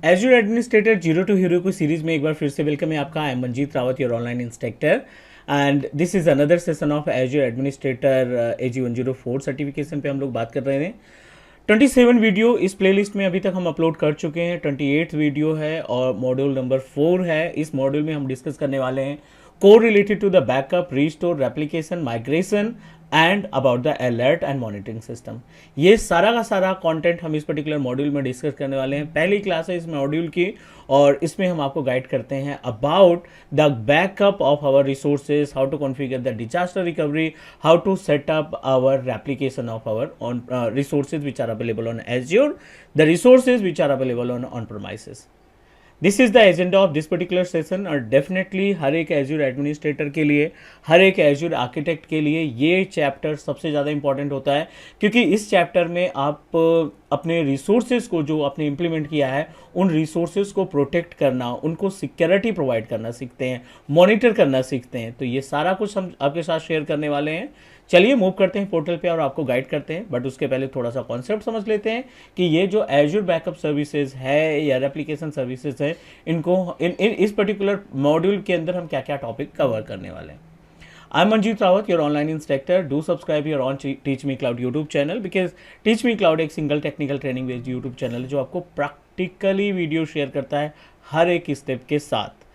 Azure administrator zero to hero की series में एक बार फिर से वेलकम है आपका। I am Manjeet Rawat, your online instructor, and this is another session of Azure administrator AG 104 certification पे हम लोग बात कर रहे हैं। 27 वीडियो इस प्लेलिस्ट में अभी तक हम अपलोड कर चुके हैं। 28 वीडियो है और मॉड्यूल नंबर 4 है। इस मॉड्यूल में हम डिस्कस करने वाले हैं core related to the backup, restore, replication, migration and about the alert and monitoring system. ये सारा का सारा कंटेंट हम इस पर्टिकुलर मॉड्यूल में डिस्कस करने वाले हैं। पहली क्लास है इस मॉड्यूल की और इसमें हम आपको गाइड करते हैं about the backup of our resources, how to configure the disaster recovery, how to set up our replication of our on resources which are available on Azure, the resources which are available on premises. This is the agenda of this particular session और definitely हर एक Azure administrator के लिए, हर एक azure architect के लिए ये chapter सबसे ज़्यादा इंपॉर्टेंट होता है, क्योंकि इस चैप्टर में आप अपने रिसोर्सेज को जो आपने इम्प्लीमेंट किया है उन रिसोर्सेज को प्रोटेक्ट करना, उनको सिक्योरिटी प्रोवाइड करना सीखते हैं, मॉनिटर करना सीखते हैं। तो ये सारा कुछ हम आपके साथ शेयर करने वाले हैं। चलिए मूव करते हैं पोर्टल पे और आपको गाइड करते हैं, बट उसके पहले थोड़ा सा कॉन्सेप्ट समझ लेते हैं कि ये जो एज्योर बैकअप सर्विसेज है या रेप्लिकेशन सर्विसेज है, इनको इन इस पर्टिकुलर मॉड्यूल के अंदर हम क्या क्या टॉपिक कवर करने वाले हैं। I am Manjeet Rawat, your online instructor. Do subscribe your on teach me cloud YouTube channel, because Teach me Cloud एक single technical training based YouTube channel है जो आपको प्रैक्टिकली वीडियो शेयर करता है हर एक स्टेप के साथ।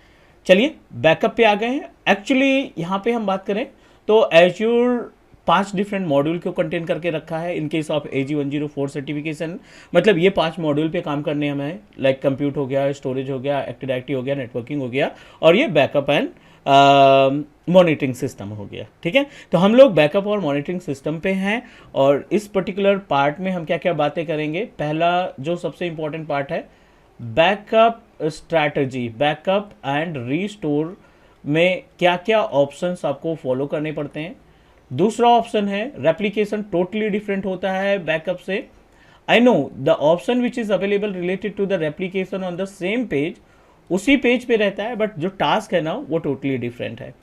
चलिए बैकअप पे आ गए हैं। एक्चुअली यहाँ पे हम बात करें तो एज्योर 5 डिफरेंट मॉड्यूल को कंटेन करके रखा है in case of AG 104 certification. मतलब ये 5 मॉड्यूल पे काम करने हमें, लाइक कंप्यूट हो गया, स्टोरेज हो गया, एक्टिव डायरेक्टरी हो गया, नेटवर्किंग हो गया और ये बैकअप एंड मॉनिटरिंग सिस्टम हो गया। ठीक है, तो हम लोग बैकअप और मॉनिटरिंग सिस्टम पे हैं और इस पर्टिकुलर पार्ट में हम क्या क्या बातें करेंगे। पहला जो सबसे इंपॉर्टेंट पार्ट है, backup strategy, backup and restore में क्या क्या ऑप्शंस आपको फॉलो करने पड़ते हैं। दूसरा ऑप्शन है रेप्लिकेशन, टोटली डिफरेंट होता है बैकअप से। I know the option which is available related to the replication on the same page, उसी पेज पे रहता है, बट जो टास्क है ना वो टोटली डिफरेंट है।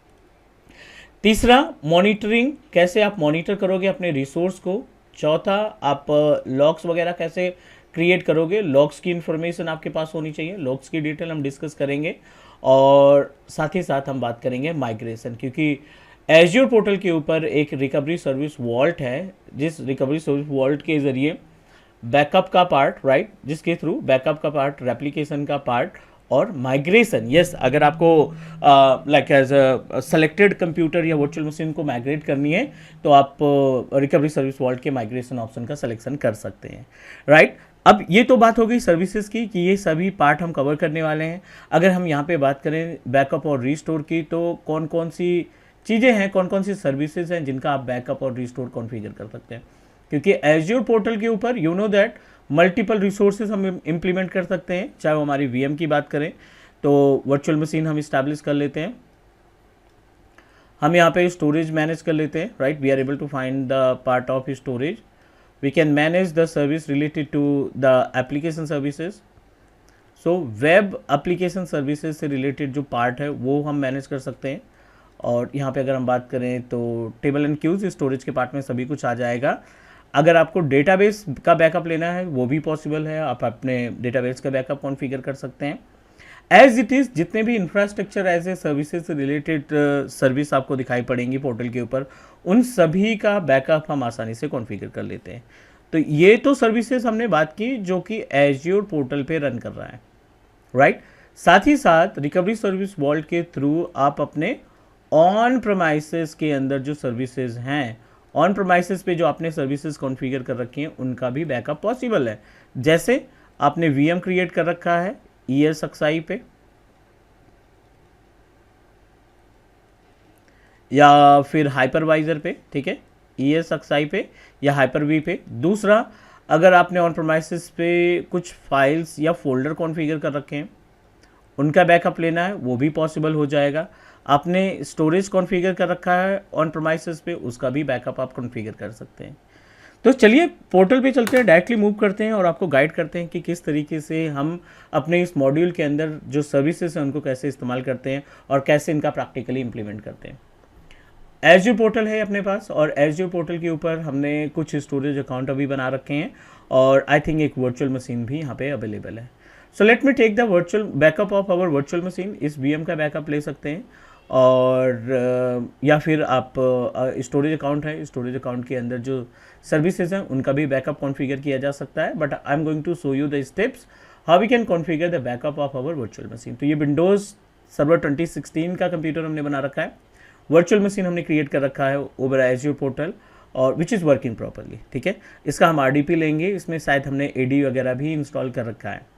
तीसरा मॉनिटरिंग, कैसे आप मॉनिटर करोगे अपने रिसोर्स को। चौथा आप लॉग्स वगैरह कैसे क्रिएट करोगे, लॉग्स की इंफॉर्मेशन आपके पास होनी चाहिए, लॉग्स की डिटेल हम डिस्कस करेंगे। और साथ ही साथ हम बात करेंगे माइग्रेशन, क्योंकि एज्योर पोर्टल के ऊपर एक रिकवरी सर्विस वॉल्ट है, जिस रिकवरी सर्विस वॉल्ट के जरिए बैकअप का पार्ट, राइट, जिसके थ्रू बैकअप का पार्ट, रेप्लिकेशन का पार्ट और माइग्रेशन, यस, अगर आपको लाइक एज सेलेक्टेड कंप्यूटर या वर्चुअल मशीन को माइग्रेट करनी है तो आप रिकवरी सर्विस वॉल्ट के माइग्रेशन ऑप्शन का सिलेक्शन कर सकते हैं, राइट। अब ये तो बात हो गई सर्विसेज की कि ये सभी पार्ट हम कवर करने वाले हैं। अगर हम यहाँ पे बात करें बैकअप और रीस्टोर की, तो कौन कौन सी चीज़ें हैं, कौन कौन सी सर्विसेज हैं जिनका आप बैकअप और रिस्टोर कॉन्फ़िगर कर सकते हैं। क्योंकि एज्योर पोर्टल के ऊपर you know that multiple resources हम इम्प्लीमेंट कर सकते हैं। चाहे वो हमारी VM की बात करें तो वर्चुअल मशीन हम इस्टेब्लिश कर लेते हैं, हम यहाँ पे स्टोरेज मैनेज कर लेते हैं, right, we are able to find the part of storage, we can manage the service related to the application services. So web application services से रिलेटेड जो पार्ट है वो हम मैनेज कर सकते हैं। और यहाँ पे अगर हम बात करें तो टेबल एंड क्यूज, स्टोरेज के पार्ट में सभी कुछ आ जाएगा। अगर आपको डेटाबेस का बैकअप लेना है वो भी पॉसिबल है, आप अपने डेटाबेस का बैकअप कॉन्फ़िगर कर सकते हैं। एज इट इज़ जितने भी इंफ्रास्ट्रक्चर एज ए सर्विसेज से रिलेटेड सर्विस आपको दिखाई पड़ेंगी पोर्टल के ऊपर, उन सभी का बैकअप हम आसानी से कॉन्फ़िगर कर लेते हैं। तो ये तो सर्विसेज हमने बात की जो कि एज्योर पोर्टल पे रन कर रहा है, राइट। साथ ही साथ रिकवरी सर्विस वॉल्ट के थ्रू आप अपने ऑन प्रमाइसेस के अंदर जो सर्विसेज हैं, ऑन प्रमाइसेस पे जो आपने सर्विसेज कॉन्फ़िगर कर रखी हैं उनका भी बैकअप पॉसिबल है। जैसे आपने VM क्रिएट कर रखा है ESXi पे या फिर हाइपरवाइजर पे, ठीक है, ESXi पे या Hyper-V पे। दूसरा, अगर आपने ऑन प्रमाइसेस पे कुछ फाइल्स या फोल्डर कॉन्फ़िगर कर रखे हैं, उनका बैकअप लेना है वो भी पॉसिबल हो जाएगा। आपने स्टोरेज कॉन्फ़िगर कर रखा है ऑन प्रमाइसेस पे, उसका भी बैकअप आप कॉन्फ़िगर कर सकते हैं। तो चलिए पोर्टल पे चलते हैं, डायरेक्टली मूव करते हैं और आपको गाइड करते हैं कि किस तरीके से हम अपने इस मॉड्यूल के अंदर जो सर्विसेज हैं उनको कैसे इस्तेमाल करते हैं और कैसे इनका प्रैक्टिकली इम्प्लीमेंट करते हैं। एज्योर पोर्टल है अपने पास और एज्योर पोर्टल के ऊपर हमने कुछ स्टोरेज अकाउंट अभी बना रखे हैं और आई थिंक एक वर्चुअल मशीन भी यहाँ पे अवेलेबल है, so let me take the virtual backup of our virtual machine. इस वीएम का बैकअप ले सकते हैं, और या फिर आप स्टोरेज अकाउंट है, स्टोरेज अकाउंट के अंदर जो सर्विसेज हैं उनका भी बैकअप कॉन्फ़िगर किया जा सकता है। But I am going to show you the steps how we can configure the backup of our virtual machine. तो ये विंडोज़ सर्वर 2016 का कंप्यूटर हमने बना रखा है, वर्चुअल मशीन हमने क्रिएट कर रखा है ओवर एज्योर पोर्टल, और विच इज़ वर्किंग प्रॉपरली। ठीक है, इसका हम RDP लेंगे, इसमें शायद हमने AD वगैरह भी इंस्टॉल कर रखा है।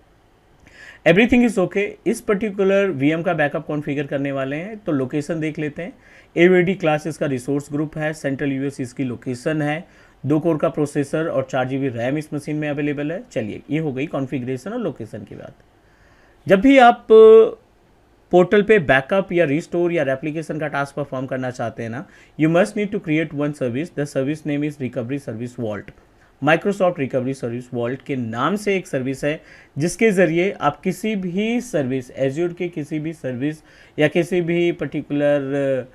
Everything is okay. इस पर्टिकुलर वीएम का बैकअप कॉन्फ़िगर करने वाले हैं, तो लोकेशन देख लेते हैं। AVD क्लास इसका रिसोर्स ग्रुप है, सेंट्रल यूएस इसकी लोकेशन है, 2 कोर का प्रोसेसर और 4 GB रैम इस मशीन में अवेलेबल है। चलिए, ये हो गई कॉन्फ़िगरेशन और लोकेशन की बात। जब भी आप पोर्टल पे बैकअप या रिस्टोर या रेप्लिकेशन का टास्क परफॉर्म करना चाहते हैं ना, you must need to create one service. The service name is recovery service vault. Microsoft recovery service vault के नाम से एक सर्विस है, जिसके ज़रिए आप किसी भी सर्विस, एज्योर के किसी भी सर्विस या किसी भी पर्टिकुलर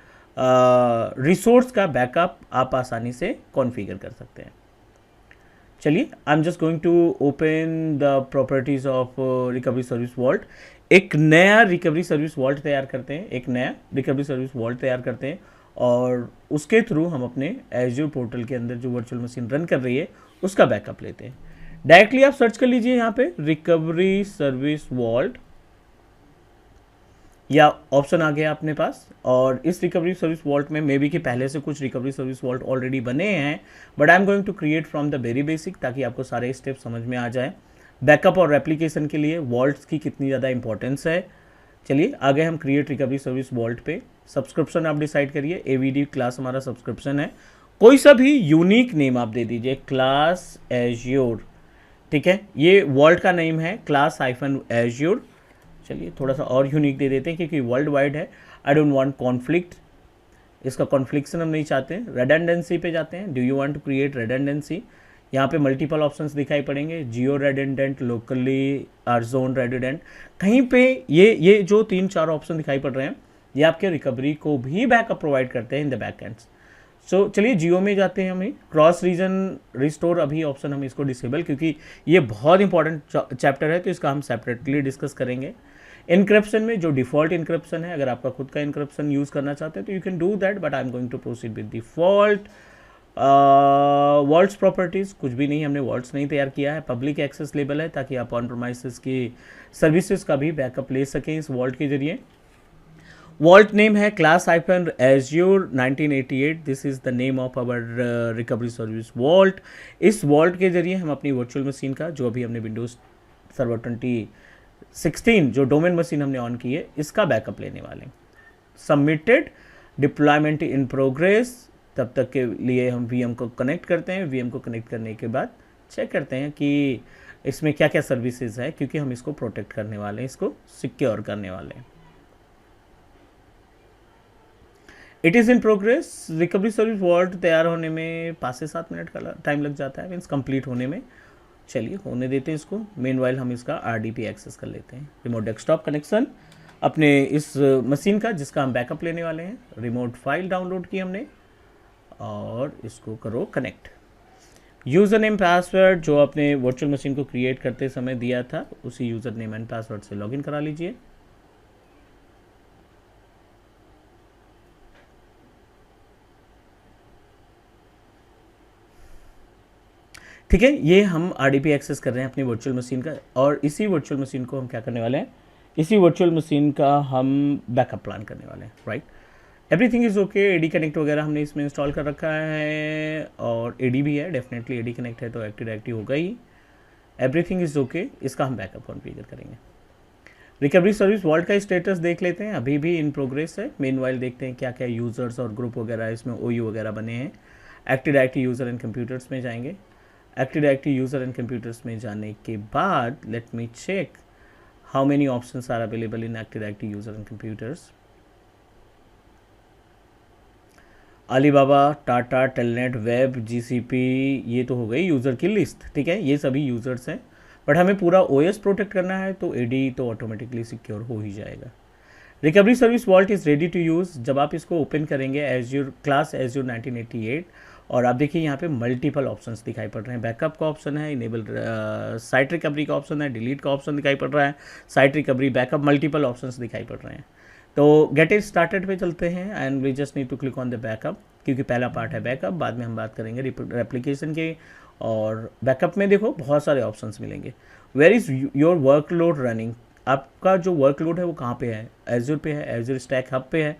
रिसोर्स का बैकअप आप आसानी से कॉन्फ़िगर कर सकते हैं। चलिए, I am just going to open the properties of recovery service vault. एक नया रिकवरी सर्विस वॉल्ट तैयार करते हैं, एक नया रिकवरी सर्विस वॉल्ट तैयार करते हैं, और उसके थ्रू हम अपने एज्योर पोर्टल के अंदर जो वर्चुअल मशीन रन कर रही है उसका बैकअप लेते हैं। डायरेक्टली आप सर्च कर लीजिए यहाँ पे रिकवरी सर्विस वॉल्ट, या ऑप्शन आ गया अपने पास। और इस रिकवरी सर्विस वॉल्ट में मे बी कि पहले से कुछ रिकवरी सर्विस वॉल्ट ऑलरेडी बने हैं, but I am going to create from the very basic, ताकि आपको सारे स्टेप समझ में आ जाए। बैकअप और रेप्लिकेशन के लिए वॉल्ट्स की कितनी ज़्यादा इंपॉर्टेंस है। चलिए, आगे हम क्रिएट रिकवरी सर्विस वॉल्ट पे। सब्सक्रिप्शन आप डिसाइड करिए, AVD क्लास हमारा सब्सक्रिप्शन है। कोई सा भी यूनिक नेम आप दे दीजिए, क्लास एज्योर। ठीक है, ये वॉल्ट का नेम है, क्लास -एज्योर। चलिए, थोड़ा सा और यूनिक दे देते हैं क्योंकि वर्ल्ड वाइड है। आई डोंट वांट कॉन्फ्लिक्ट, इसका कॉन्फ्लिक्शन हम नहीं चाहते हैं। रेडंडेंसी पे जाते हैं। Do you want to create redundancy? यहाँ पे मल्टीपल ऑप्शंस दिखाई पड़ेंगे, जियो रेडेंडेंट, लोकली और जोन रेडेंडेंट। कहीं पे ये जो 3-4 ऑप्शन दिखाई पड़ रहे हैं, ये आपके रिकवरी को भी बैकअप प्रोवाइड करते हैं इन द बैक एंड्स। सो चलिए, जियो में जाते हैं। हमें क्रॉस रीजन रिस्टोर अभी ऑप्शन हम इसको डिसेबल, क्योंकि ये बहुत इंपॉर्टेंट चैप्टर है, तो इसका हम सेपरेटली डिस्कस करेंगे। इनक्रप्शन में जो डिफ़ॉल्ट इनक्रप्शन है, अगर आपका खुद का इनक्रप्शन यूज़ करना चाहते हैं तो you can do that, but I am going to proceed with default. Vaults properties कुछ भी नहीं, हमने वॉल्ट्स नहीं तैयार किया है। पब्लिक एक्सेस लेबल है, ताकि आप ऑन प्रोमाइसेस की सर्विसेज का भी बैकअप ले सकें इस वॉल्ट के जरिए। वॉल्ट नेम है class -Azure 1988। This is the name of our recovery service vault. इस वॉल्ट के जरिए हम अपनी वर्चुअल मशीन का, जो अभी हमने विंडोज़ सर्वर 2016 जो डोमेन मशीन हमने ऑन की है, इसका बैकअप लेने वाले हैं। Submitted, deployment in progress. तब तक के लिए हम VM को कनेक्ट करते हैं। VM को कनेक्ट करने के बाद चेक करते हैं कि इसमें क्या क्या सर्विसेज है, क्योंकि हम इसको प्रोटेक्ट करने वाले हैं, इसको सिक्योर करने वाले हैं। It is in progress. Recovery service vault तैयार होने में 5 से 7 मिनट का टाइम लग जाता है, मीन्स कंप्लीट होने में। चलिए, होने देते हैं इसको। मेनवाइल हम इसका RDP एक्सेस कर लेते हैं। रिमोट डेस्कटॉप कनेक्शन अपने इस मशीन का, जिसका हम बैकअप लेने वाले हैं। रिमोट फाइल डाउनलोड की हमने, और इसको करो कनेक्ट। यूज़र नेम पासवर्ड जो आपने वर्चुअल मशीन को क्रिएट करते समय दिया था, उसी यूज़र नेम एंड पासवर्ड से लॉगिन करा लीजिए। ठीक है, ये हम RDP एक्सेस कर रहे हैं अपनी वर्चुअल मशीन का, और इसी वर्चुअल मशीन को हम क्या करने वाले हैं, इसी वर्चुअल मशीन का हम बैकअप प्लान करने वाले हैं। Right, everything is okay. AD connect वगैरह हमने इसमें इंस्टॉल कर रखा है, और AD भी है, डेफिनेटली AD कनेक्ट है तो एक्टिव होगा ही। Everything is okay. इसका हम बैकअप कॉन्फ़िगर करेंगे। रिकवरी सर्विस वॉल्ट का स्टेटस देख लेते हैं, अभी भी इन प्रोग्रेस है। मेनवाइल देखते हैं क्या क्या यूज़र्स और ग्रुप वगैरह इसमें OU वगैरह बने हैं। Active directory user and computers में जाएंगे। Active directory user and computers में जाने के बाद let me check how many options are available in active directory user and computers. Alibaba, Tata, telnet, web, GCP, ये तो हो गई यूज़र की लिस्ट। ठीक है, ये सभी यूज़र्स हैं, बट हमें पूरा OS प्रोटेक्ट करना है, तो AD तो ऑटोमेटिकली सिक्योर हो ही जाएगा। Recovery service vault is ready to use. जब आप इसको ओपन करेंगे, एज्योर क्लास एज्योर 1988 और आप देखिए यहाँ पे मल्टीपल ऑप्शंस दिखाई पड़ रहे हैं। बैकअप का ऑप्शन है, इनेबल साइट रिकवरी का ऑप्शन है, डिलीट का ऑप्शन दिखाई पड़ रहा है, site recovery, backup, multiple options दिखाई पड़ रहे हैं। तो गेट इट स्टार्टेड पे चलते हैं and we just need to click on the backup, क्योंकि पहला पार्ट है बैकअप, बाद में हम बात करेंगे रेप्लिकेशन के। और बैकअप में देखो बहुत सारे ऑप्शंस मिलेंगे। Where is your workload running, आपका जो वर्कलोड है वो कहाँ पे है, एज्योर पे है, एज्योर स्टैक हब पे है,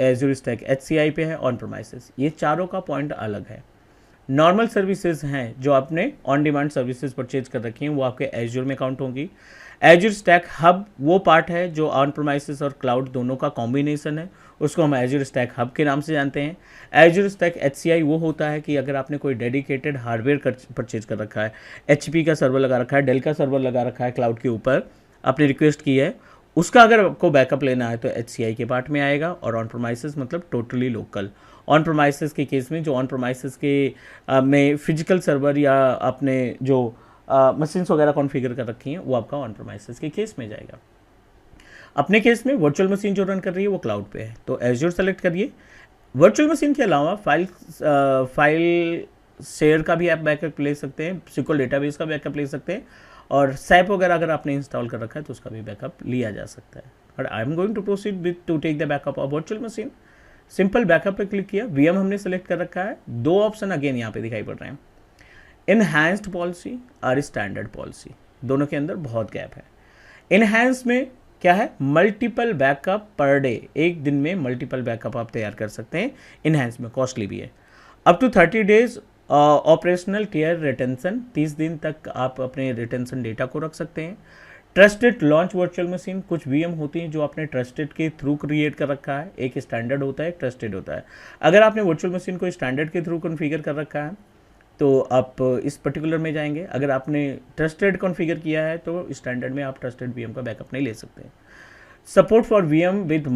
एज्योर स्टैक HCI पे है, ऑन प्रोमाइसेस। ये चारों का पॉइंट अलग है। नॉर्मल सर्विसेज हैं जो आपने ऑन डिमांड सर्विसेज परचेज कर रखी हैं, वो आपके एज्योर में काउंट होंगी। एज्योर स्टैक हब वो पार्ट है जो ऑन प्रोमाइसेस और क्लाउड दोनों का कॉम्बिनेशन है, उसको हम एज्योर स्टैक हब के नाम से जानते हैं। एज्योर स्टैक HCI वो होता है कि अगर आपने कोई डेडिकेटेड हार्डवेयर परचेज कर रखा है, HP का सर्वर लगा रखा है, डेल का सर्वर लगा रखा है क्लाउड के ऊपर, आपने रिक्वेस्ट की है, उसका अगर आपको बैकअप लेना है तो HCI के पार्ट में आएगा। और ऑन प्रोमाइसेस मतलब टोटली लोकल। ऑन प्रोमाइसेस के केस में जो ऑन प्रोमाइसेस के में फिजिकल सर्वर या आपने जो मशीन्स वगैरह कॉन्फ़िगर कर रखी हैं वो आपका ऑन प्रोमाइसेस के केस में जाएगा। अपने केस में वर्चुअल मशीन जो रन कर रही है वो क्लाउड पे है, तो एज्योर सेलेक्ट करिए। वर्चुअल मशीन के अलावा फाइल शेयर का भी आप बैकअप ले सकते हैं, SQL डेटाबेस का बैकअप ले सकते हैं, और सैप वगैरह अगर आपने इंस्टॉल कर रखा है तो उसका भी बैकअप लिया जा सकता है। But I am going to proceed with to take the backup of virtual machine. Simple backup पे क्लिक किया, VM हमने सेलेक्ट कर रखा है। दो ऑप्शन अगेन यहाँ पे दिखाई पड़ रहे हैं, इनहैंस्ड पॉलिसी और स्टैंडर्ड पॉलिसी, दोनों के अंदर बहुत गैप है। इनहैंस में क्या है, मल्टीपल बैकअप पर डे, एक दिन में मल्टीपल बैकअप आप तैयार कर सकते हैं। इनहैंस में कॉस्टली भी है। Up to 30 days operational care retention, 30 दिन तक आप अपने रिटेंशन डेटा को रख सकते हैं। ट्रस्टेड लॉन्च वर्चुअल मशीन, कुछ VM होती हैं जो आपने ट्रस्टेड के थ्रू क्रिएट कर रखा है, एक स्टैंडर्ड होता है, एक ट्रस्टेड होता है। अगर आपने वर्चुअल मशीन को स्टैंडर्ड के थ्रू कॉन्फ़िगर कर रखा है तो आप इस पर्टिकुलर में जाएंगे। अगर आपने ट्रस्टेड कॉन्फ़िगर किया है तो स्टैंडर्ड में आप ट्रस्टेड VM का बैकअप नहीं ले सकते। Support for VM with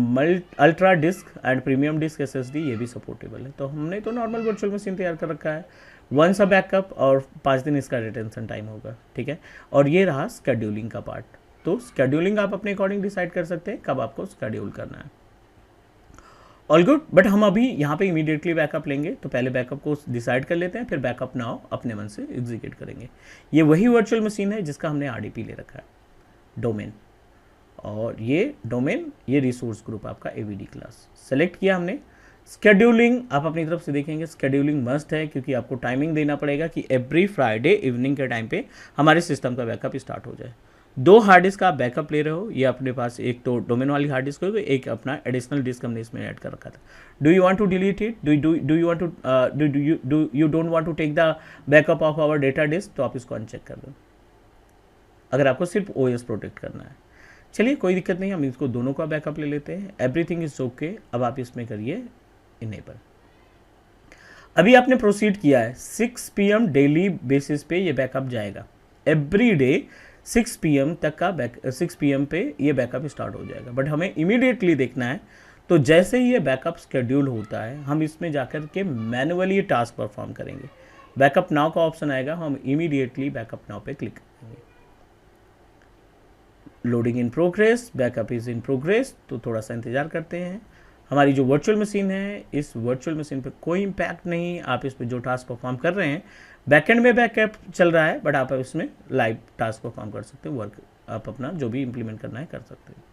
ultra disk and premium disk SSD, ये भी सपोर्टेबल है। तो हमने तो नॉर्मल वर्चुअल मशीन तैयार कर रखा है, वंस अ बैकअप और 5 दिन इसका रिटेंशन टाइम होगा, ठीक है। और ये रहा स्केड्यूलिंग का पार्ट। तो स्केड्यूलिंग आप अपने अकॉर्डिंग डिसाइड कर सकते हैं कब आपको स्केड्यूल करना है। ऑल गुड, बट हम अभी यहाँ पे इमीडिएटली बैकअप लेंगे, तो पहले बैकअप को डिसाइड कर लेते हैं, फिर बैकअप नाउ अपने मन से एग्जीक्यूट करेंगे। ये वही वर्चुअल मशीन है जिसका हमने RDP ले रखा है, डोमेन, और ये डोमेन, ये रिसोर्स ग्रुप आपका AVD क्लास सेलेक्ट किया हमने। स्केड्यूलिंग आप अपनी तरफ से देखेंगे, स्केड्यूलिंग मस्ट है क्योंकि आपको टाइमिंग देना पड़ेगा कि एवरी फ्राइडे इवनिंग के टाइम पे हमारे सिस्टम का बैकअप स्टार्ट हो जाए। 2 हार्ड डिस्क का आप बैकअप ले रहे हो, ये अपने पास एक तो डोमेन वाली हार्ड डिस्क होगी, एक अपना एडिशनल डिस्क हमने इसमें ऐड कर रखा था। Do you want to delete it, do you want to you don't want to take the backup of our data disk, तो आप इसको अनचेक कर दो अगर आपको सिर्फ OS प्रोटेक्ट करना है। चलिए कोई दिक्कत नहीं, हम इसको दोनों का बैकअप ले लेते हैं। Everything is okay. अब आप इसमें करिए इनेबल। अभी आपने प्रोसीड किया है, 6 PM डेली बेसिस पे ये बैकअप जाएगा। एवरी डे 6 PM तक का 6 PM पे ये बैकअप स्टार्ट हो जाएगा। बट हमें इमीडिएटली देखना है, तो जैसे ही ये बैकअप शेड्यूल होता है हम इसमें जाकर के मैनुअली टास्क परफॉर्म करेंगे। बैकअप नाउ का ऑप्शन आएगा, हम इमीडिएटली बैकअप नाउ पे क्लिक करेंगे। Loading in progress, backup is in progress, तो थोड़ा सा इंतजार करते हैं। हमारी जो वर्चुअल मशीन है, इस वर्चुअल मशीन पे कोई इम्पैक्ट नहीं, आप इस पे जो टास्क परफॉर्म कर रहे हैं, बैकएंड में बैकअप चल रहा है, बट आप इसमें लाइव टास्क परफॉर्म कर सकते हैं, वर्क आप अपना जो भी इंप्लीमेंट करना है कर सकते हैं।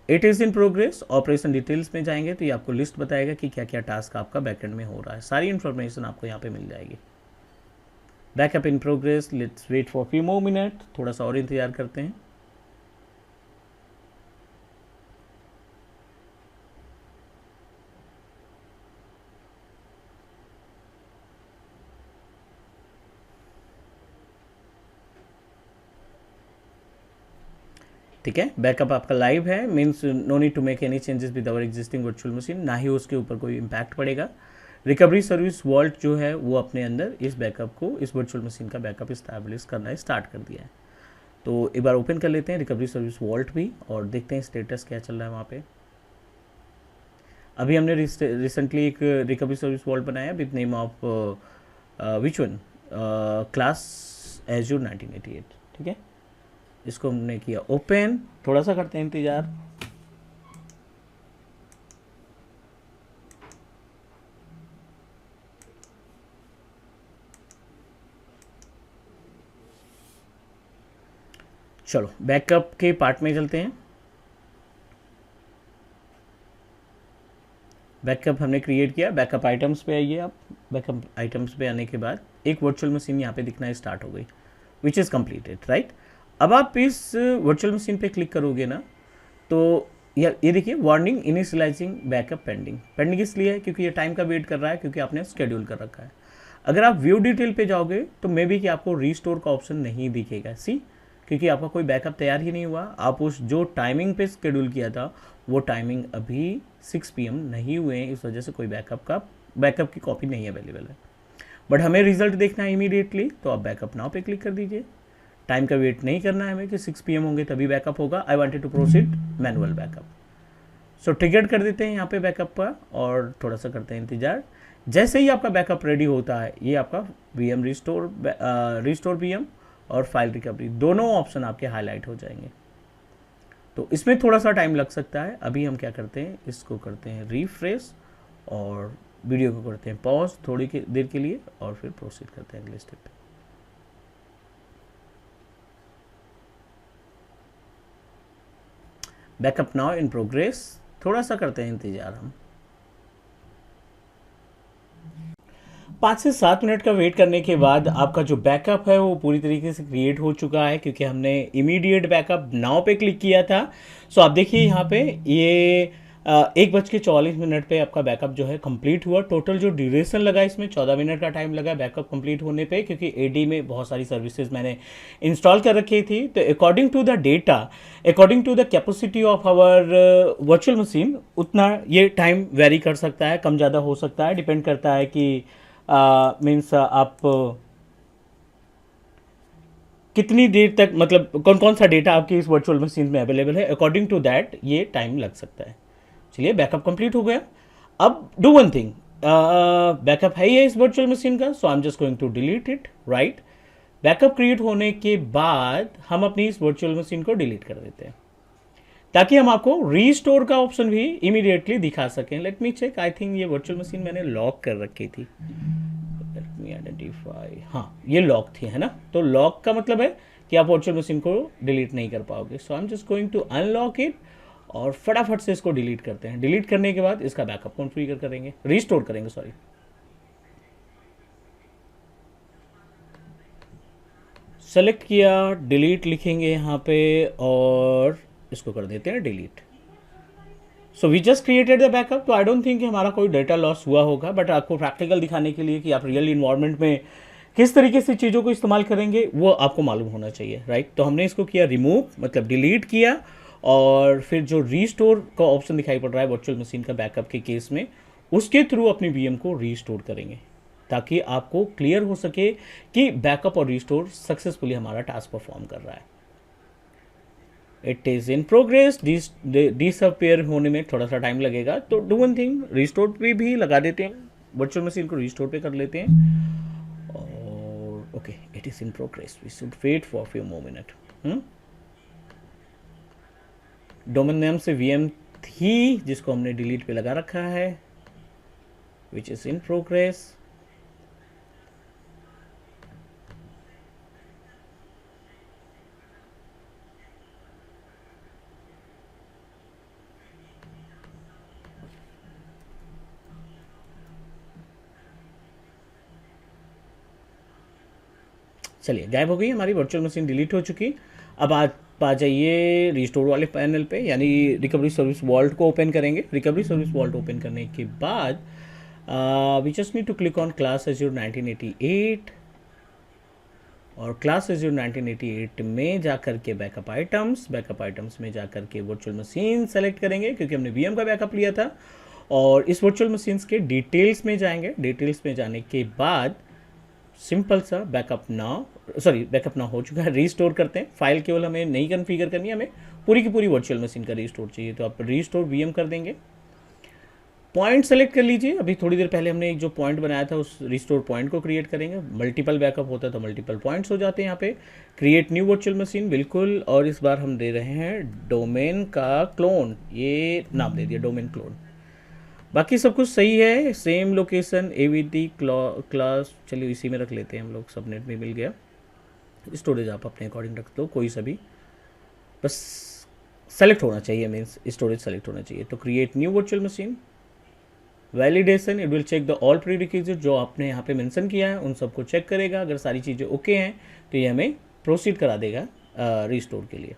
It is in progress. Operation details में जाएंगे तो ये आपको लिस्ट बताएगा कि क्या क्या टास्क आपका बैकएंड में हो रहा है, सारी इन्फॉर्मेशन आपको यहाँ पे मिल जाएगी। Backup in progress, let's wait for few more minute, थोड़ा सा और इंतजार करते हैं। ठीक है, बैकअप आपका लाइव है, means no need to make any changes with our existing virtual machine, ना ही उसके ऊपर कोई इम्पैक्ट पड़ेगा। रिकवरी सर्विस वॉल्ट जो है वो अपने अंदर इस बैकअप को, इस वर्चुअल मशीन का बैकअप इस्टेब्लिश करना स्टार्ट कर दिया है। तो एक बार ओपन कर लेते हैं रिकवरी सर्विस वॉल्ट भी, और देखते हैं स्टेटस क्या चल रहा है वहाँ पे। अभी हमने रिसेंटली एक रिकवरी सर्विस वॉल्ट बनाया with name of which one, class Azure 1988, ठीक है। इसको हमने किया ओपन, थोड़ा सा करते हैं इंतजार। चलो बैकअप के पार्ट में चलते हैं। बैकअप हमने क्रिएट किया, बैकअप आइटम्स पे आइए आप। बैकअप आइटम्स पे आने के बाद एक वर्चुअल मशीन यहाँ पे दिखना स्टार्ट हो गई, विच इज़ कम्प्लीटेड, राइट। अब आप इस वर्चुअल मशीन पे क्लिक करोगे ना, तो ये देखिए warning initialising backup pending. Pending इसलिए है क्योंकि ये टाइम का वेट कर रहा है, क्योंकि आपने शेड्यूल कर रखा है। अगर आप व्यू डिटेल पे जाओगे तो मे बी कि आपको रीस्टोर का ऑप्शन नहीं दिखेगा, सी, क्योंकि आपका कोई बैकअप तैयार ही नहीं हुआ। आप उस जो टाइमिंग पे शेड्यूल किया था वो टाइमिंग अभी 6 PM नहीं हुए हैं, इस वजह से कोई बैकअप की कॉपी नहीं अवेलेबल है। बट हमें रिजल्ट देखना है इमीडिएटली, तो आप बैकअप नाउ पे क्लिक कर दीजिए। टाइम का वेट नहीं करना है हमें कि 6 PM होंगे तभी बैकअप होगा। I wanted to proceed manual backup, so triggered कर देते हैं यहाँ पे बैकअप का और थोड़ा सा करते हैं इंतजार। जैसे ही आपका बैकअप रेडी होता है, ये आपका VM रिस्टोर VM और फाइल रिकवरी दोनों ऑप्शन आपके हाईलाइट हो जाएंगे। तो इसमें थोड़ा सा टाइम लग सकता है। अभी हम क्या करते हैं, इसको करते हैं रिफ्रेश और वीडियो को करते हैं पॉज थोड़ी देर के लिए और फिर प्रोसीड करते हैं अगले स्टेप पे। बैकअप नाउ इन प्रोग्रेस, थोड़ा सा करते हैं इंतजार हम। 5 से 7 मिनट का वेट करने के बाद आपका जो बैकअप है वो पूरी तरीके से क्रिएट हो चुका है, क्योंकि हमने इमीडिएट बैकअप नाउ पे क्लिक किया था। सो आप देखिए यहाँ पे ये 1:44 पे आपका बैकअप जो है कंप्लीट हुआ। टोटल जो ड्यूरेशन लगा इसमें 14 मिनट का टाइम लगा बैकअप कंप्लीट होने पे, क्योंकि एडी में बहुत सारी सर्विसेज मैंने इंस्टॉल कर रखी थी। तो according to the data, according to the capacity of our virtual machine, उतना ये टाइम वेरी कर सकता है, कम ज़्यादा हो सकता है, डिपेंड करता है कि मीन्स आप कितनी देर तक, मतलब कौन कौन सा डेटा आपकी इस वर्चुअल मशीन में अवेलेबल है, अकॉर्डिंग टू दैट ये टाइम लग सकता है। चलिए बैकअप कंप्लीट हो गया। अब डू वन थिंग, बैकअप है ये इस वर्चुअल मशीन का, so I am just going to delete it, right. Backup create होने के बाद हम अपनी इस वर्चुअल मशीन को डिलीट कर देते हैं, ताकि हम आपको रीस्टोर का ऑप्शन भी इमीडिएटली दिखा सकें। Let me check, I think ये वर्चुअल मशीन मैंने लॉक कर रखी थी। लेट मी आइडेंटिफाई, हाँ ये लॉक थी, है ना। तो लॉक का मतलब है कि आप वर्चुअल मशीन को डिलीट नहीं कर पाओगे। So I am just going to unlock it और फटाफट से इसको डिलीट करते हैं। डिलीट करने के बाद इसका बैकअप कॉन्फ़िगर करेंगे, रीस्टोर करेंगे, सॉरी। सेलेक्ट किया, डिलीट लिखेंगे यहाँ पे और इसको कर देते हैं delete. So we just created the backup. तो आई डोंट थिंक कि हमारा कोई डेटा लॉस हुआ होगा, बट आपको प्रैक्टिकल दिखाने के लिए कि आप रियल इन्वायरमेंट में किस तरीके से चीज़ों को इस्तेमाल करेंगे वो आपको मालूम होना चाहिए, राइट। तो हमने इसको किया रिमूव, मतलब डिलीट किया, और फिर जो रीस्टोर का ऑप्शन दिखाई पड़ रहा है वर्चुअल मशीन का बैकअप के केस में, उसके थ्रू अपनी VM को रीस्टोर करेंगे, ताकि आपको क्लियर हो सके कि बैकअप और रीस्टोर सक्सेसफुली हमारा टास्क परफॉर्म कर रहा है। It is in progress, disappear होने में थोड़ा सा टाइम लगेगा। तो डू वन थिंग, रीस्टोर पे भी लगा देते हैं, वर्चुअल मशीन को रीस्टोर पे कर लेते हैं। और okay, it is in progress, we should wait for few more minute. Domain name से VM थी जिसको हमने डिलीट पे लगा रखा है, विच इज़ इन प्रोग्रेस। चलिए गायब हो गई हमारी वर्चुअल मशीन, डिलीट हो चुकी। अब आप आ जाइए रिस्टोर वाले पैनल पे, यानी रिकवरी सर्विस वॉल्ट को ओपन करेंगे। रिकवरी सर्विस वॉल्ट ओपन करने के बाद we just need to click on class Azure 1988, और क्लास एज्योर 1988 में जाकर के बैकअप आइटम्स में जाकर के वर्चुअल मशीन सेलेक्ट करेंगे, क्योंकि हमने VM का बैकअप लिया था। और इस वर्चुअल मशीन्स के डिटेल्स में जाएंगे। डिटेल्स में जाने के बाद सिंपल सा बैकअप ना हो चुका है, रीस्टोर करते हैं। फाइल केवल हमें नहीं कन्फिगर करनी है, हमें पूरी की पूरी वर्चुअल मशीन का रीस्टोर चाहिए, तो आप रीस्टोर VM कर देंगे। पॉइंट सेलेक्ट कर लीजिए। अभी थोड़ी देर पहले हमने एक जो पॉइंट बनाया था उस रिस्टोर पॉइंट को क्रिएट करेंगे। मल्टीपल बैकअप होता है तो मल्टीपल पॉइंट्स हो जाते हैं यहाँ पे। क्रिएट न्यू वर्चुअल मशीन, बिल्कुल। और इस बार हम दे रहे हैं डोमेन का क्लोन, ये नाम दे दिया डोमेन क्लोन। बाकी सब कुछ सही है, सेम लोकेशन AVT क्लास, चलिए इसी में रख लेते हैं हम लोग। सबनेट में मिल गया। स्टोरेज आप अपने अकॉर्डिंग रख दो, कोई सा भी बस सेलेक्ट होना चाहिए, मीन्स स्टोरेज सेलेक्ट होना चाहिए। तो create new virtual machine, validation, it will check the all prerequisite जो आपने यहाँ पे मेंशन किया है उन सबको चेक करेगा। अगर सारी चीज़ें ओके हैं तो ये हमें प्रोसीड करा देगा रीस्टोर के लिए।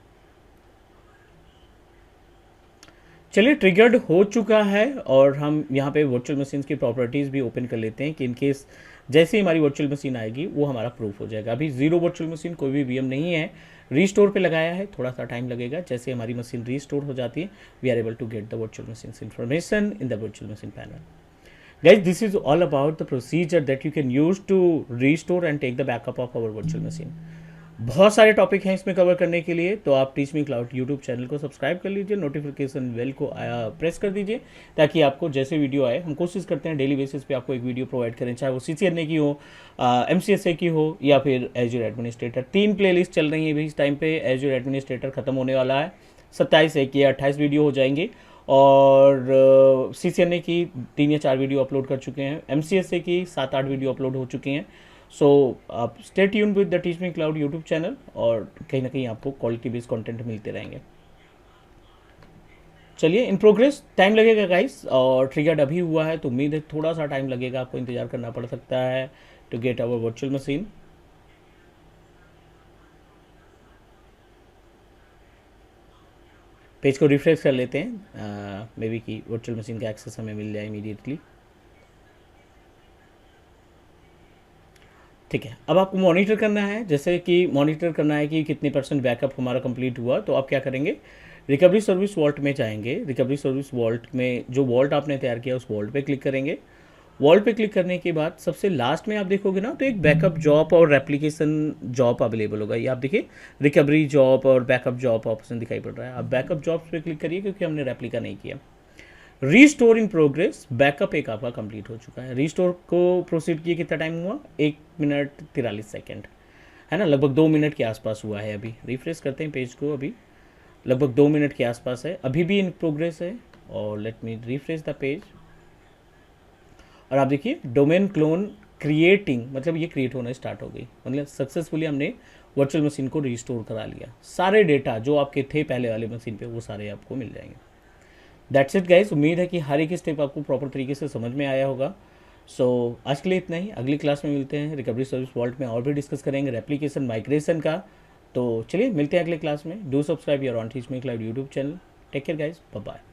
चलिए, ट्रिगर्ड हो चुका है और हम यहाँ पे वर्चुअल मशीन की प्रॉपर्टीज़ भी ओपन कर लेते हैं कि इन केस जैसे ही हमारी वर्चुअल मशीन आएगी वो हमारा प्रूफ हो जाएगा। अभी जीरो वर्चुअल मशीन, कोई भी वीएम नहीं है, रीस्टोर पे लगाया है, थोड़ा सा टाइम लगेगा। जैसे हमारी मशीन रीस्टोर हो जाती है we are able to get the virtual machine information in the virtual machine panel. Guys, this is all about the procedure that you can use to restore and take the backup of our virtual machine. बहुत सारे topic हैं इसमें cover करने के लिए, तो आप teach me cloud YouTube channel को सब्सक्राइब कर लीजिए, नोटिफिकेशन बेल को प्रेस कर दीजिए ताकि आपको जैसे वीडियो आए, हम कोशिश करते हैं डेली बेसिस पे आपको एक वीडियो प्रोवाइड करें, चाहे वो CCNA की हो, MCSA की हो या फिर एज्योर एडमिनिस्ट्रेटर। 3 प्लेलिस्ट चल रही है अभी इस टाइम पे। एज्योर एडमिनिस्ट्रेटर खत्म होने वाला है, 27 एक या 28 वीडियो हो जाएंगे और CCNA की 3 या 4 वीडियो अपलोड कर चुके हैं, MCSA की 7-8 वीडियो अपलोड हो चुकी हैं। सो आप stay tuned with the teach me cloud YouTube channel और कहीं ना कहीं आपको क्वालिटी बेस्ड कंटेंट मिलते रहेंगे। चलिए, इन प्रोग्रेस, टाइम लगेगा गाइस, और ट्रिगर्ड अभी हुआ है तो उम्मीद है थोड़ा सा टाइम लगेगा, आपको इंतजार करना पड़ सकता है to get our virtual machine. Page को रिफ्रेश कर लेते हैं, मे बी कि वर्चुअल मशीन का एक्सेस हमें मिल जाए इमीडिएटली। ठीक है, अब आपको मॉनिटर करना है, जैसे कि मॉनिटर करना है कि कितने % बैकअप हमारा कंप्लीट हुआ। तो आप क्या करेंगे, रिकवरी सर्विस वॉल्ट में जाएंगे। रिकवरी सर्विस वॉल्ट में जो वॉल्ट आपने तैयार किया उस वॉल्ट पे क्लिक करेंगे। वॉल्ट पे क्लिक करने के बाद सबसे लास्ट में आप देखोगे ना तो एक बैकअप जॉब और रेप्लिकेशन जॉब अवेलेबल होगा। ये आप देखिए, रिकवरी जॉब और बैकअप जॉब ऑप्शन दिखाई पड़ रहा है। आप बैकअप जॉब्स पे क्लिक करिए क्योंकि हमने रेप्लिका नहीं किया। रीस्टोर इन प्रोग्रेस, बैकअप एक आपका कंप्लीट हो चुका है। रीस्टोर को प्रोसीड किए कितना टाइम हुआ, 1 मिनट 43 सेकेंड, है ना, लगभग 2 मिनट के आसपास हुआ है। अभी रिफ्रेश करते हैं पेज को, अभी लगभग 2 मिनट के आसपास है, अभी भी इन प्रोग्रेस है। और let me refresh the page और आप देखिए डोमेन क्लोन क्रिएटिंग, मतलब ये क्रिएट होना स्टार्ट हो गई, मतलब सक्सेसफुली हमने वर्चुअल मशीन को रिस्टोर करा लिया। सारे डेटा जो आपके थे पहले वाले मशीन पे वो सारे आपको मिल जाएंगे। दैट्स इट गाइस, उम्मीद है कि हर एक स्टेप आपको प्रॉपर तरीके से समझ में आया होगा। सो आज के लिए इतना ही, अगली क्लास में मिलते हैं। रिकवरी सर्विस वॉल्ट में और भी डिस्कस करेंगे रेप्लिकेशन माइग्रेशन का। तो चलिए मिलते हैं अगले क्लास में। Do subscribe your on teach me cloud YouTube channel. Take care guys, bye bye.